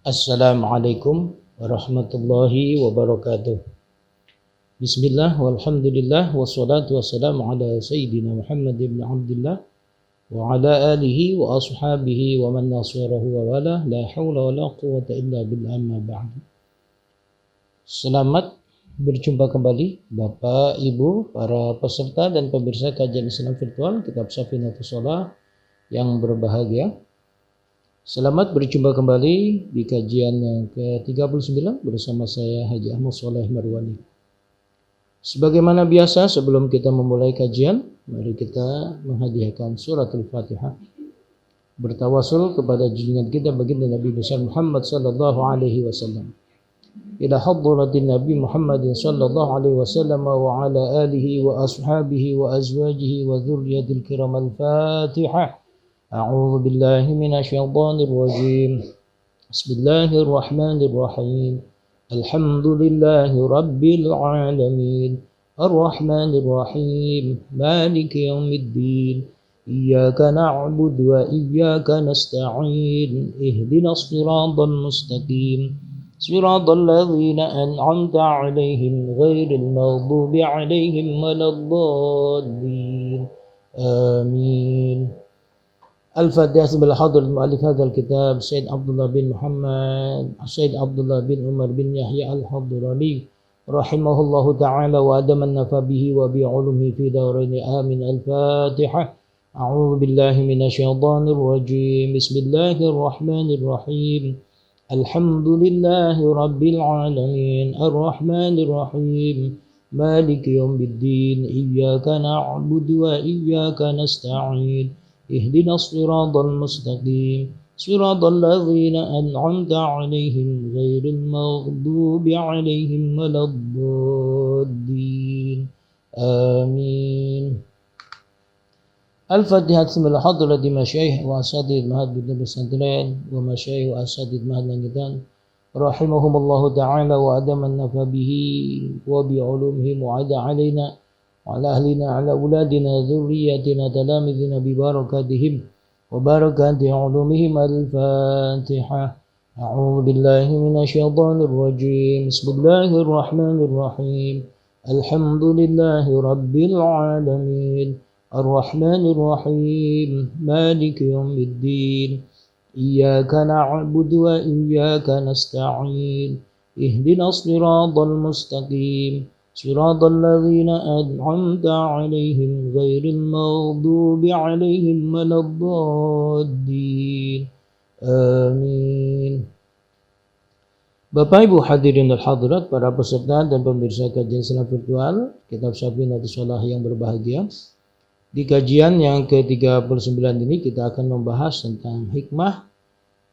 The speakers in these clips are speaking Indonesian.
Assalamualaikum warahmatullahi wabarakatuh. Bismillah walhamdulillah wassalatu wassalamu ala sayyidina Muhammad ibn Abdullah wa ala alihi wa ashabihi wa man nasarahu wa wala la hawla wa la quwwata illa billah amma ba'd. Selamat berjumpa kembali Bapak, Ibu, para peserta dan pemirsa kajian Islam virtual Kitab Safinatus Shalah yang berbahagia. Selamat berjumpa kembali di kajian yang ke-39 bersama saya Haji Ahmad Sholeh Marwani. Sebagaimana biasa sebelum kita memulai kajian, mari kita menghadiahkan suratul Fatihah. Bertawasul kepada junjungan kita baginda Nabi besar Muhammad sallallahu alaihi wasallam. Ila hadratin Nabi Muhammad sallallahu alaihi wasallam wa ala alihi wa ashabihi wa azwajihi wa dzurriyyatil kiram al-Fatihah. أعوذ بالله من الشيطان الرجيم بسم الله الرحمن الرحيم الحمد لله رب العالمين الرحمن الرحيم مالك يوم الدين إياك نعبد وإياك نستعين اهدنا الصراط المستقيم صراط الذين أنعمت عليهم غير المغضوب عليهم ولا الضالين آمين. Al-Fatihah bil hadrat mu'allif hadzal kitab Sayyid Abdullah bin Muhammad Sayyid Abdullah bin Umar bin Yahya al-Hadrami rahimahullahu ta'ala wa adamanna bihi wa bi ulumihi fi daraini amin. Al-Fatihah. A'udzu billahi minasyaitonir rajim. Bismillahirrahmanirrahim. Alhamdulillahi rabbil alamin arrahmanir rahim maliki yaumiddin iyyaka na'budu wa iyyaka nasta'in اهدنا الصراط المستقيم صراط الذين أنعمت عليهم غير المغضوب عليهم ولا الضالين آمين. Al-Fatihah bismillah hadrati masyayikh wa asatidz mahad bidul pesantren wa masyayikh wa asatidz mahad langitan rahimahumullahu ta'ala wa adamanna bihi wa bi ulumihim wa ada alaina وعلى أهلنا على أولادنا ذرياتنا تلامذنا ببركاتهم وبركات علومهم. الفاتحة. أعوذ بالله من الشيطان الرجيم بسم الله الرحمن الرحيم الحمد لله رب العالمين الرحمن الرحيم مالك يوم الدين إياك نعبد وإياك نستعين اهدنا الصراط المستقيم صراط الذين أنعمت عليهم غير المغضوب عليهم ولا الضالين آمين. Bapak Ibu hadirin dan hadirat, para peserta dan pemirsa kajian Islam virtual Kitab Safinatus Shalah yang berbahagia. Di kajian yang ke-39 ini kita akan membahas tentang hikmah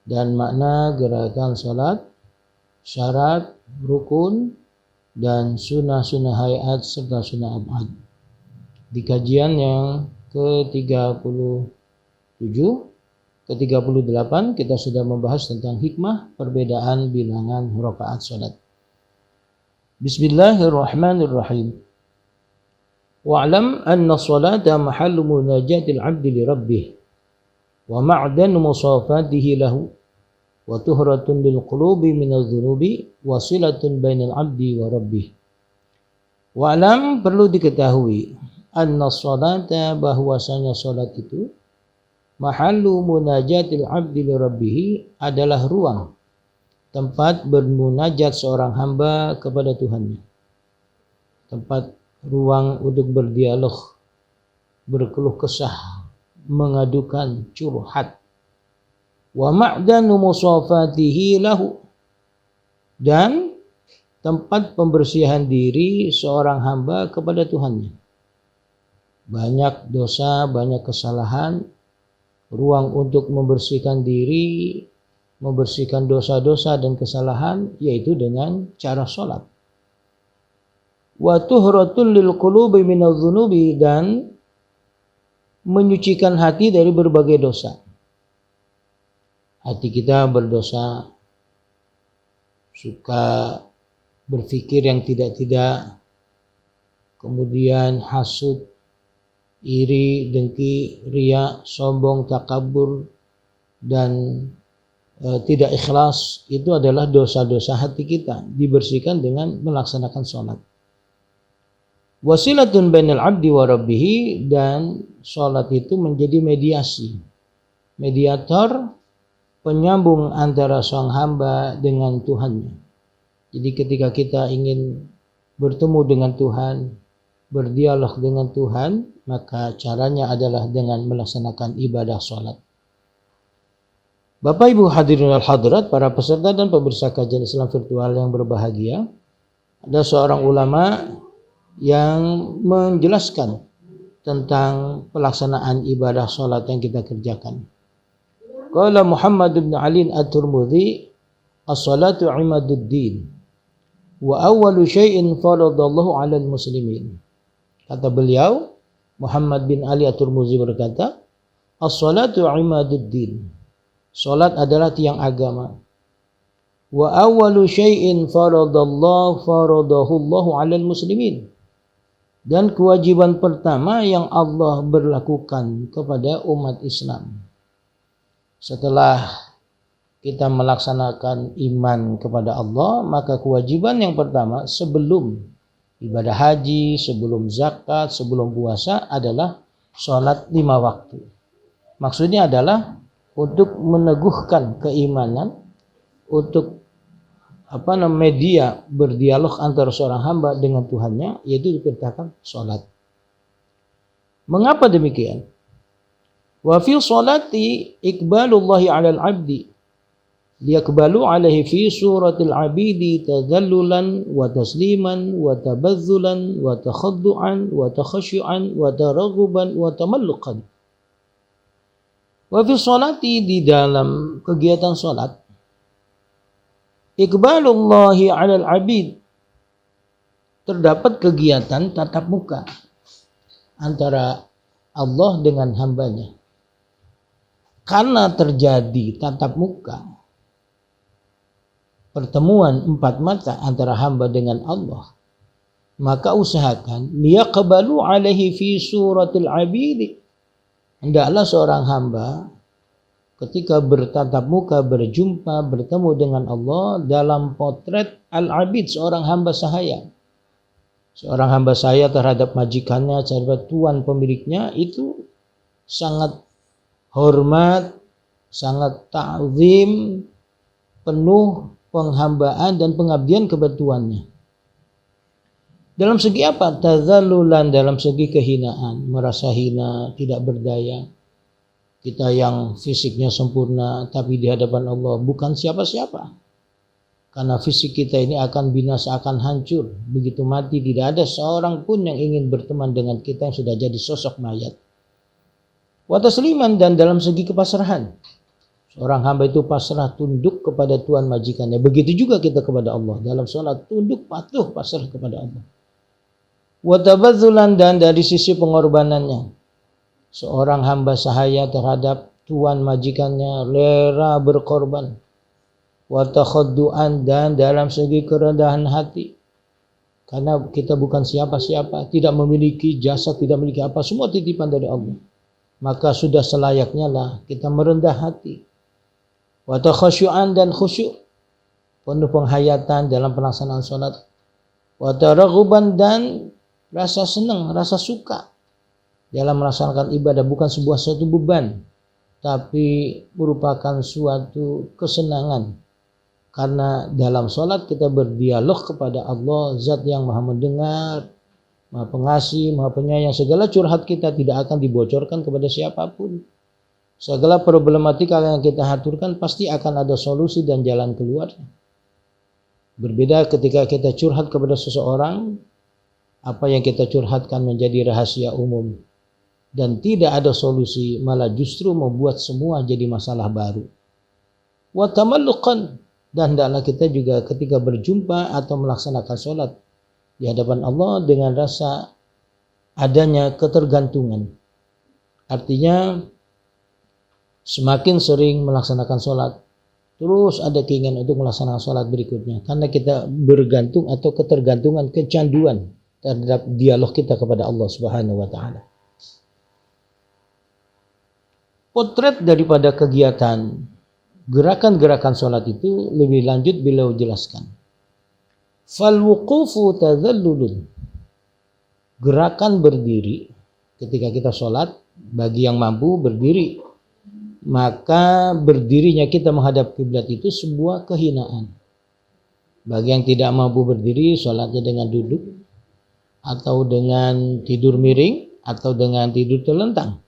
dan makna gerakan salat, syarat, rukun, dan sunnah-sunnah hayat serta sunnah abad. Di kajian yang ke-37, ke-38 kita sudah membahas tentang hikmah perbedaan bilangan rakaat salat. Bismillahirrahmanirrahim. Wa'lam anna salata mahallu munajatil 'abdi li rabbih wa ma'dan musafatihi lahu wa tuhratun lil qulubi minadz dzunubi wa silatun bainal 'abdi wa rabbih. Wa alam, perlu diketahui, anna sholata, bahwasanya salat itu mahallu munajatil 'abdi li rabbih, adalah ruang tempat bermunajat seorang hamba kepada Tuhannya, tempat ruang untuk berdialog, berkeluh kesah, mengadukan curhat. Wa ma'danu musafatihi lahu, dan tempat pembersihan diri seorang hamba kepada Tuhannya. Banyak dosa, banyak kesalahan, ruang untuk membersihkan diri, membersihkan dosa-dosa dan kesalahan, yaitu dengan cara sholat. Wa tuhratul lil qulubi minadz dzunubi, dan menyucikan hati dari berbagai dosa. Hati kita berdosa, suka berpikir yang tidak-tidak, kemudian hasud, iri, dengki, riya, sombong, takabur, dan tidak ikhlas, itu adalah dosa-dosa hati kita, dibersihkan dengan melaksanakan sholat. Wasilatun bainal abdi wa rabbih, dan sholat itu menjadi mediasi, mediator, penyambung antara sang hamba dengan Tuhannya. Jadi ketika kita ingin bertemu dengan Tuhan, berdialog dengan Tuhan, maka caranya adalah dengan melaksanakan ibadah sholat. Bapak Ibu hadirin al hadirat, para peserta dan pemirsa kajian Islam virtual yang berbahagia, ada seorang ulama yang menjelaskan tentang pelaksanaan ibadah sholat yang kita kerjakan. Qala Muhammad bin Ali at-Tirmidzi, as-salatu imaduddin wa awwalu syai'in faradallahu 'alal muslimin. Kata beliau, Muhammad bin Ali at-Tirmidzi berkata, as-salatu imaduddin. Salat adalah tiang agama. Wa awwalu syai'in faradallahu 'alal muslimin. Dan kewajiban pertama yang Allah berlakukan kepada umat Islam. Setelah kita melaksanakan iman kepada Allah, maka kewajiban yang pertama sebelum ibadah haji, sebelum zakat, sebelum puasa adalah sholat 5 waktu. Maksudnya adalah untuk meneguhkan keimanan, untuk media berdialog antara seorang hamba dengan Tuhannya, yaitu diperintahkan sholat. Mengapa demikian? Wa fi sholati iqbalullahi 'alal 'abdi liyaqbalu 'alaihi fi suratil 'abidi tadhallulan wa tasliman wa tabadzulan wa takhaddu'an wa takhashyu'an wa taraghuban wa tamalluqan. Wa fi sholati, di dalam kegiatan sholat, iqbalullahi 'alal 'abid, terdapat kegiatan tatap muka antara Allah dengan hambanya. Karena terjadi tatap muka, pertemuan 4 mata antara hamba dengan Allah, maka usahakan liyaqbalu 'alaihi fi suratil 'abid. Hendaklah seorang hamba ketika bertatap muka, berjumpa, bertemu dengan Allah dalam potret al-abid, seorang hamba sahaya. Seorang hamba sahaya terhadap majikannya, terhadap tuan pemiliknya, itu sangat hormat, sangat ta'zim, penuh penghambaan dan pengabdian kepada tuannya. Dalam segi apa? Tazallulan, dalam segi kehinaan, merasa hina, tidak berdaya. Kita yang fisiknya sempurna, tapi di hadapan Allah bukan siapa-siapa. Karena fisik kita ini akan binasa, akan hancur. Begitu mati, tidak ada seorang pun yang ingin berteman dengan kita yang sudah jadi sosok mayat. Wa tasliman, dan dalam segi kepasrahan. Seorang hamba itu pasrah, tunduk kepada tuan majikannya. Begitu juga kita kepada Allah. Dalam sholat, tunduk, patuh, pasrah kepada Allah. Wa tabadzulan, dan dari sisi pengorbanannya. Seorang hamba sahaya terhadap tuan majikannya rela berkorban. Wa takhaddu'an, dan dalam segi kerendahan hati. Karena kita bukan siapa-siapa, tidak memiliki jasa, tidak memiliki apa, semua titipan dari Allah. Maka sudah selayaknya lah kita merendah hati. Wa takhasyu'an, dan khusyuk, penuh penghayatan dalam pelaksanaan salat. Wa taraghuban, dan rasa senang, rasa suka dalam melaksanakan ibadah, bukan sebuah suatu beban, tapi merupakan suatu kesenangan. Karena dalam sholat kita berdialog kepada Allah, zat yang maha mendengar, maha pengasih, maha penyayang. Segala curhat kita tidak akan dibocorkan kepada siapapun. Segala problematika yang kita haturkan pasti akan ada solusi dan jalan keluar. Berbeda ketika kita curhat kepada seseorang, apa yang kita curhatkan menjadi rahasia umum dan tidak ada solusi, malah justru membuat semua jadi masalah baru. Wa tamalluqan, dan hendaklah kita juga ketika berjumpa atau melaksanakan sholat di hadapan Allah dengan rasa adanya ketergantungan. Artinya semakin sering melaksanakan sholat, terus ada keinginan untuk melaksanakan sholat berikutnya, karena kita bergantung atau ketergantungan, kecanduan terhadap dialog kita kepada Allah Subhanahu wa taala. Potret daripada kegiatan gerakan-gerakan sholat itu lebih lanjut beliau jelaskan. Fal wuqufu tadhallulun. Gerakan berdiri ketika kita sholat, bagi yang mampu berdiri, maka berdirinya kita menghadap kiblat itu sebuah kehinaan. Bagi yang tidak mampu berdiri, sholatnya dengan duduk atau dengan tidur miring atau dengan tidur telentang,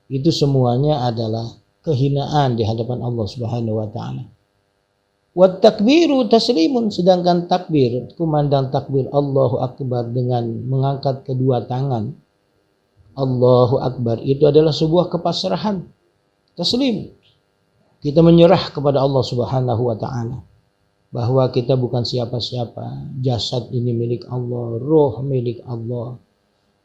itu semuanya adalah kehinaan di hadapan Allah Subhanahu wa taala. Wat takbiru taslimun, sedangkan takbir, kumandang takbir Allahu Akbar dengan mengangkat kedua tangan, Allahu Akbar, itu adalah sebuah kepasrahan, taslim. Kita menyerah kepada Allah Subhanahu wa taala bahwa kita bukan siapa-siapa, jasad ini milik Allah, roh milik Allah,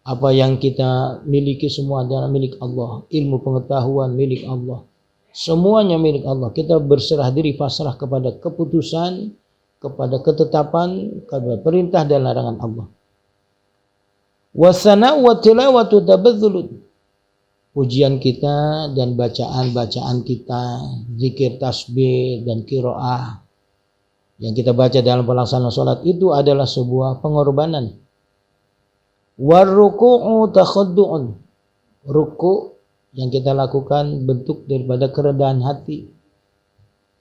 apa yang kita miliki semua adalah milik Allah, ilmu pengetahuan milik Allah, semuanya milik Allah. Kita berserah diri, pasrah kepada keputusan, kepada ketetapan, kepada perintah dan larangan Allah. Wasana wa tilawatu tabadzulun. Pujian kita dan bacaan-bacaan kita, zikir, tasbih dan qiraah yang kita baca dalam pelaksanaan sholat itu adalah sebuah pengorbanan. Warruku'u takhaddu'un. Ruku' yang kita lakukan bentuk daripada kerendahan hati.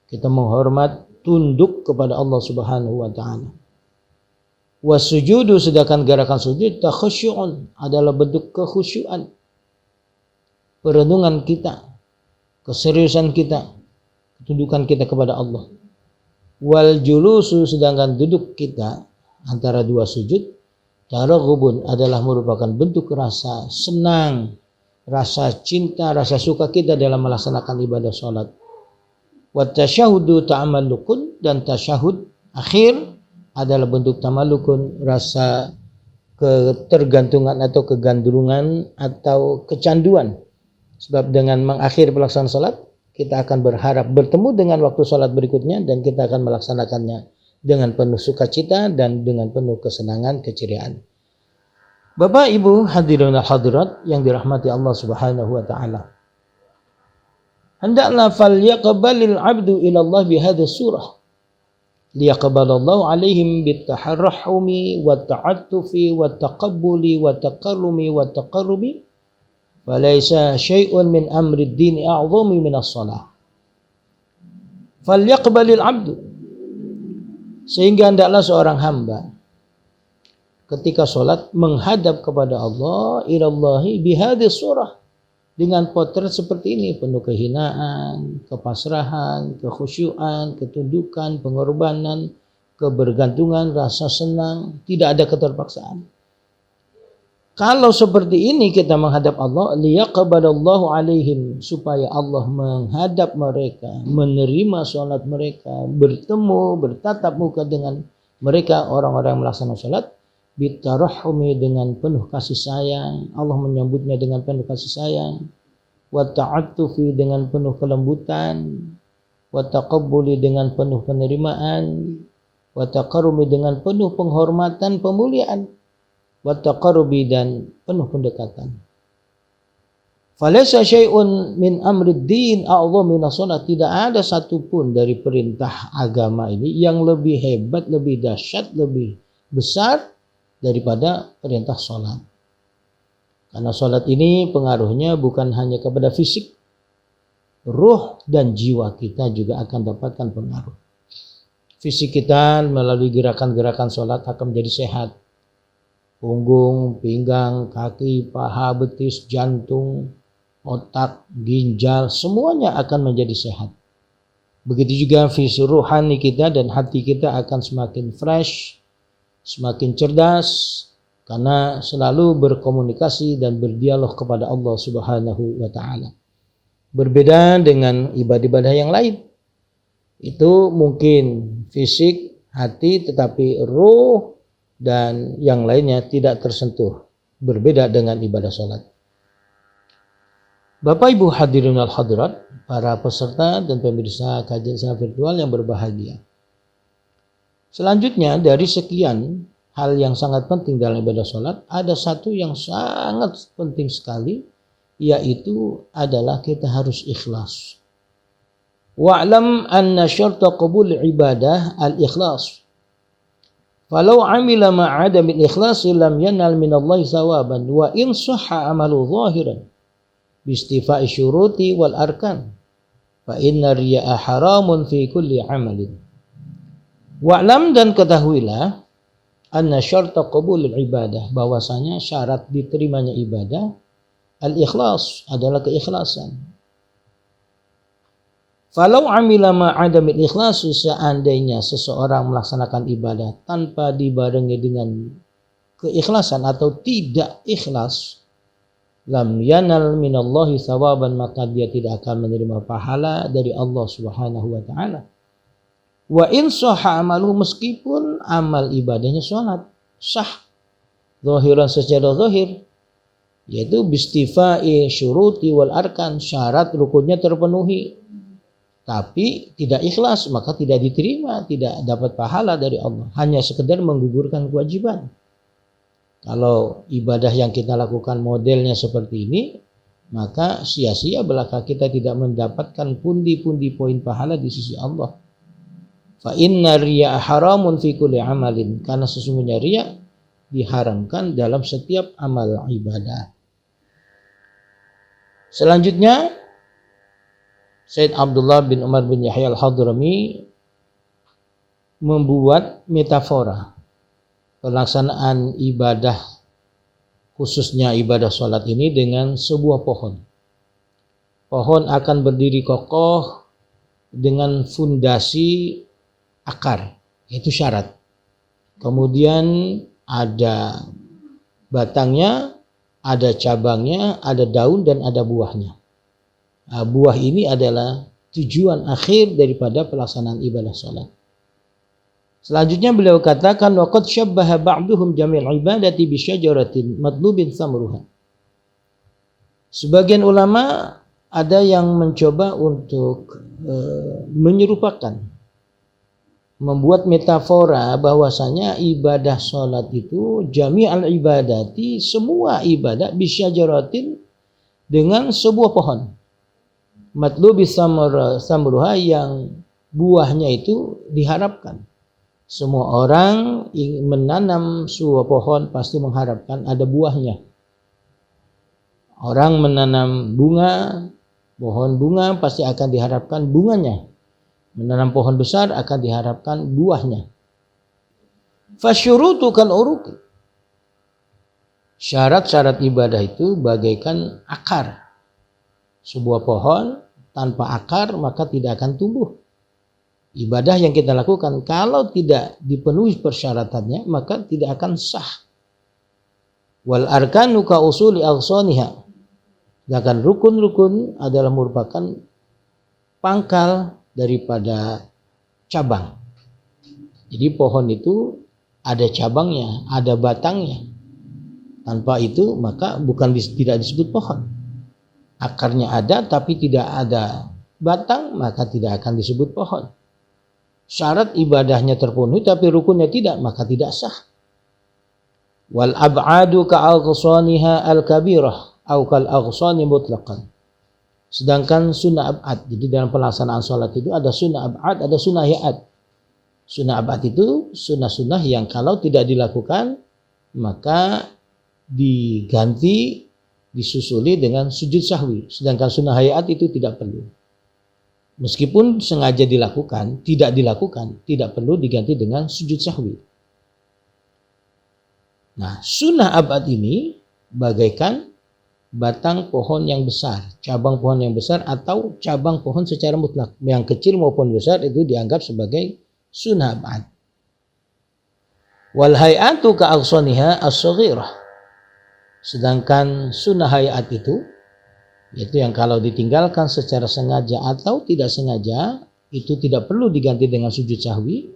Kita menghormat, tunduk kepada Allah Subhanahu wa taala. Wasujudu, sedangkan gerakan sujud takhusyu'un, adalah bentuk kekhusyuan. Perenungan kita, keseriusan kita, ketundukan kita kepada Allah. Wal julusu, sedangkan duduk kita antara dua sujud, taraghubun, adalah merupakan bentuk rasa senang, rasa cinta, rasa suka kita dalam melaksanakan ibadah sholat. Wa tasyahudu ta'amallukun, dan tasyahud akhir adalah bentuk tamalukun, rasa ketergantungan atau kegandrungan atau kecanduan. Sebab dengan mengakhiri pelaksanaan sholat, kita akan berharap bertemu dengan waktu sholat berikutnya dan kita akan melaksanakannya dengan penuh sukacita dan dengan penuh kesenangan, keceriaan. Bapak Ibu hadirin dan hadirat yang dirahmati Allah Subhanahu wa taala. Hendaklah falyaqbalil 'abdu ila Allah bihadhihi surah. Liyaqbalallahu 'alaihim bitaharrahumi wa ta'attufi wa taqabbuli wa taqarrumi wa taqarrubi. Walaysa syai'un min amri ad-din a'dhamu min as-shalah. Falyaqbalil 'abdu, sehingga hendaklah seorang hamba ketika sholat menghadap kepada Allah, ilallahi bihadhihi surah, dengan potret seperti ini, penuh kehinaan, kepasrahan, kekhusyuan, ketundukan, pengorbanan, kebergantungan, rasa senang, tidak ada keterpaksaan. Kalau seperti ini kita menghadap Allah, liyaqbalallahu alaihim, supaya Allah menghadap mereka, menerima sholat mereka, bertemu, bertatap muka dengan mereka, orang-orang yang melaksanakan sholat, bitarahumi, dengan penuh kasih sayang, Allah menyambutnya dengan penuh kasih sayang, wa ta'attufi, dengan penuh kelembutan, wa taqabbuli, dengan penuh penerimaan, wa taqarrumi, dengan penuh penghormatan, pemuliaan, wa taqarrubi, dan penuh pendekatan. Falaysa syai'un min amrid din a'dhamu min as-shalah, tidak ada satupun dari perintah agama ini yang lebih hebat, lebih dahsyat, lebih besar daripada perintah sholat. Karena sholat ini pengaruhnya bukan hanya kepada fisik, ruh dan jiwa kita juga akan dapatkan pengaruh. Fisik kita melalui gerakan-gerakan sholat akan menjadi sehat. Punggung, pinggang, kaki, paha, betis, jantung, otak, ginjal, semuanya akan menjadi sehat. Begitu juga visi ruhani kita dan hati kita akan semakin fresh, semakin cerdas, karena selalu berkomunikasi dan berdialog kepada Allah Subhanahu wa taala. Berbeda dengan ibadah-ibadah yang lain. Itu mungkin fisik, hati, tetapi ruh dan yang lainnya tidak tersentuh. Berbeda dengan ibadah sholat. Bapak Ibu hadirin al hadirat, para peserta dan pemirsa kajian secara virtual yang berbahagia. Selanjutnya, dari sekian hal yang sangat penting dalam ibadah sholat, ada satu yang sangat penting sekali, yaitu adalah kita harus ikhlas. Wa'lam anna syarta qabul ibadah al-ikhlas. Falau amila ma'adam al-ikhlas lam yanal minallahi thawaban wa in sahha amalu zahiran biistifa'i syuruti wal arkan fa inna riya'a haramun fi kulli amalin. Wa'lam, dan ketahuilah, anna syarta qabul ibadah, bahwasanya syarat diterimanya ibadah al-ikhlas adalah keikhlasan. Falau amila ma'adamil ikhlas, seandainya seseorang melaksanakan ibadah tanpa dibarengi dengan keikhlasan atau tidak ikhlas, lam yanal minallahi thawaban, maka dia tidak akan menerima pahala dari Allah Subhanahu wa taala. Wa in sahha amaluhu, meskipun amal ibadahnya salat sah zahiran, secara zahir, yaitu bistifa'i syuruti wal arkan, syarat rukunnya terpenuhi, tapi tidak ikhlas, maka tidak diterima, tidak dapat pahala dari Allah, hanya sekedar menggugurkan kewajiban. Kalau ibadah yang kita lakukan modelnya seperti ini, maka sia-sia belaka kita tidak mendapatkan pundi-pundi poin pahala di sisi Allah. Fa inna riya haramun fi kulli amalin, karena sesungguhnya riya diharamkan dalam setiap amal ibadah. Selanjutnya, Sayyid Abdullah bin Umar bin Yahya al-Hadrami membuat metafora pelaksanaan ibadah, khususnya ibadah sholat ini, dengan sebuah pohon. Pohon akan berdiri kokoh dengan fundasi akar, itu syarat. Kemudian ada batangnya, ada cabangnya, ada daun, dan ada buahnya. Buah ini adalah tujuan akhir daripada pelaksanaan ibadah salat. Selanjutnya beliau katakan, waqad syabbaha ba'duhum jamil ibadati bi syajaratin madlubin samruha. Sebagian ulama ada yang mencoba untuk menyerupakan, membuat metafora bahwasanya ibadah salat itu jami'al ibadati, semua ibadah, bi syajaratin, dengan sebuah pohon, matlubi samruha, yang buahnya itu diharapkan. Semua orang ingin menanam sebuah pohon pasti mengharapkan ada buahnya. Orang menanam bunga, pohon bunga pasti akan diharapkan bunganya. Menanam pohon besar akan diharapkan buahnya. Fasyurutu kal uruqi, syarat-syarat ibadah itu bagaikan akar. Sebuah pohon tanpa akar maka tidak akan tumbuh. Ibadah yang kita lakukan kalau tidak dipenuhi persyaratannya maka tidak akan sah. Wal arkanu ka usuli aghsaniha, sedangkan rukun-rukun adalah merupakan pangkal daripada cabang. Jadi pohon itu ada cabangnya, ada batangnya. Tanpa itu maka tidak disebut pohon. Akarnya ada tapi tidak ada batang, maka tidak akan disebut pohon. Syarat ibadahnya terpenuhi tapi rukunnya tidak, maka tidak sah. Wal ab'adu ka'aghsaniha al-kabirah au kal aghsani mutlaqan. Sedangkan sunnah ab'ad, jadi dalam pelaksanaan sholat itu ada sunnah ab'ad, ada sunnah hi'ad. Sunnah ab'ad itu sunnah-sunnah yang kalau tidak dilakukan maka diganti, disusuli dengan sujud sahwi. Sedangkan sunnah hayat itu tidak perlu. Meskipun sengaja dilakukan, tidak perlu diganti dengan sujud sahwi. Nah, sunnah abad ini bagaikan batang pohon yang besar, cabang pohon yang besar, atau cabang pohon secara mutlak. Yang kecil maupun besar itu dianggap sebagai sunnah abad. Wal hayatu ka aghsaniha as-saghirah. Sedangkan sunnah hayat itu, yaitu yang kalau ditinggalkan secara sengaja atau tidak sengaja, itu tidak perlu diganti dengan sujud sahwi,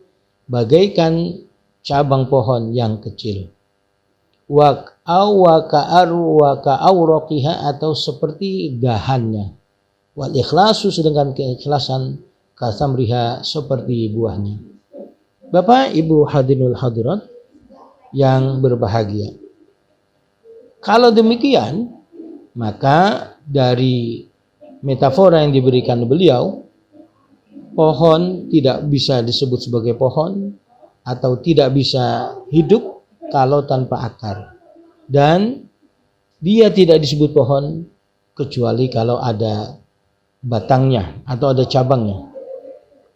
bagaikan cabang pohon yang kecil. Wa ka'awraqiha, atau seperti dahannya. Wal ikhlasu, sedangkan keikhlasan kasamriha, seperti buahnya. Bapak Ibu hadirinul hadirat yang berbahagia, kalau demikian, maka dari metafora yang diberikan beliau, pohon tidak bisa disebut sebagai pohon atau tidak bisa hidup kalau tanpa akar. Dan dia tidak disebut pohon kecuali kalau ada batangnya atau ada cabangnya.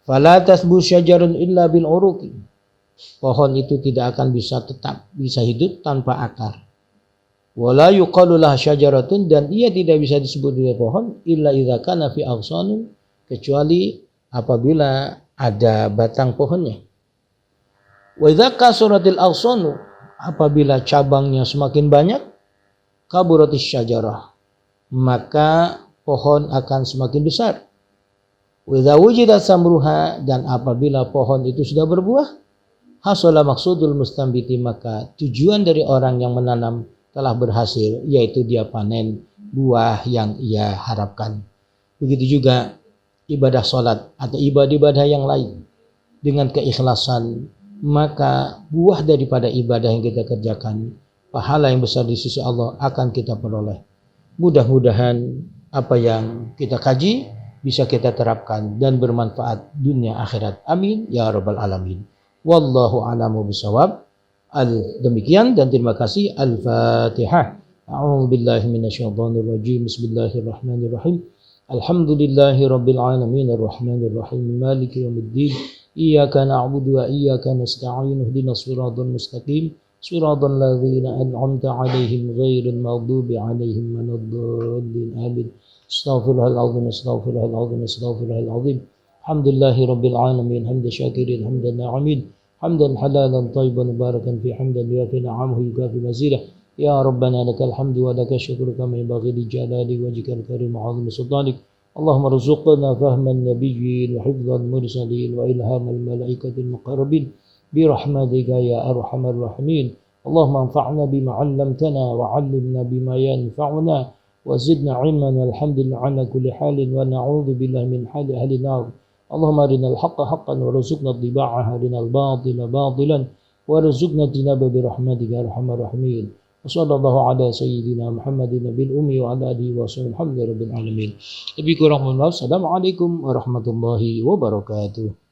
Fala tasbu syajarun illa bil uruqi. Pohon itu tidak akan tetap bisa hidup tanpa akar. Wala yuqalu laha syajaratun, dan ia tidak bisa disebut sebagai pohon illa idza kana fi aghsanin, kecuali apabila ada batang pohonnya. Wa idza kasuratil aghsanu, apabila cabangnya semakin banyak, kaburatis syajarah, maka pohon akan semakin besar. Wa idza wujida samruha, dan apabila pohon itu sudah berbuah, hasala maksudul mustambiti, maka tujuan dari orang yang menanam telah berhasil, yaitu dia panen buah yang ia harapkan. Begitu juga ibadah sholat atau ibadah-ibadah yang lain. Dengan keikhlasan, maka buah daripada ibadah yang kita kerjakan, pahala yang besar di sisi Allah akan kita peroleh. Mudah-mudahan apa yang kita kaji bisa kita terapkan dan bermanfaat dunia akhirat. Amin ya rabbal alamin. Wallahu a'lamu bishawab. Demikian dan terima kasih. Al-Fatihah. A'udzubillahi minasyaitonir rajim. Bismillahirrahmanirrahim. Alhamdulillahi rabbil alamin arrahmanir rahim maliki yaumiddin. Iyyaka na'budu wa iyyaka nasta'in. Ihdinas siratal mustaqim. Siratal ladzina an'amta 'alaihim ghairil maghdubi 'alaihim waladdallin. Amin. Astaghfirullahal azim, astaghfirullahal azim, astaghfirullahal azim. Alhamdulillahi rabbil alamin hamdan syakirin hamdan na'imin. حمدا حلالا طيبا مباركا في حمدا يوافي نعمه يكافي مزيده يا ربنا لك الحمد ولك الشكر كما ينبغي لجلال وجهك الكريم وعظيم سلطانك اللهم ارزقنا فهم النبيين وحفظ المرسلين وإلهام الملائكة المقربين برحمتك يا أرحم الراحمين اللهم انفعنا بما علمتنا وعلمنا بما ينفعنا وزدنا علما والحمد لله على كل حال ونعوذ بالله من حال أهل النار اللهم أرنا الحق حقا وارزقنا اتباعه أرنا الباطل باطلا وارزقنا اجتنابه برحمتك يا أرحم الراحمين وصلى الله على سيدنا محمد النبي الأمي وعلى آله وصحبه الحمد لله رب العالمين. Lebih kurang mohon maaf. Assalamualaikum warahmatullahi wabarakatuh.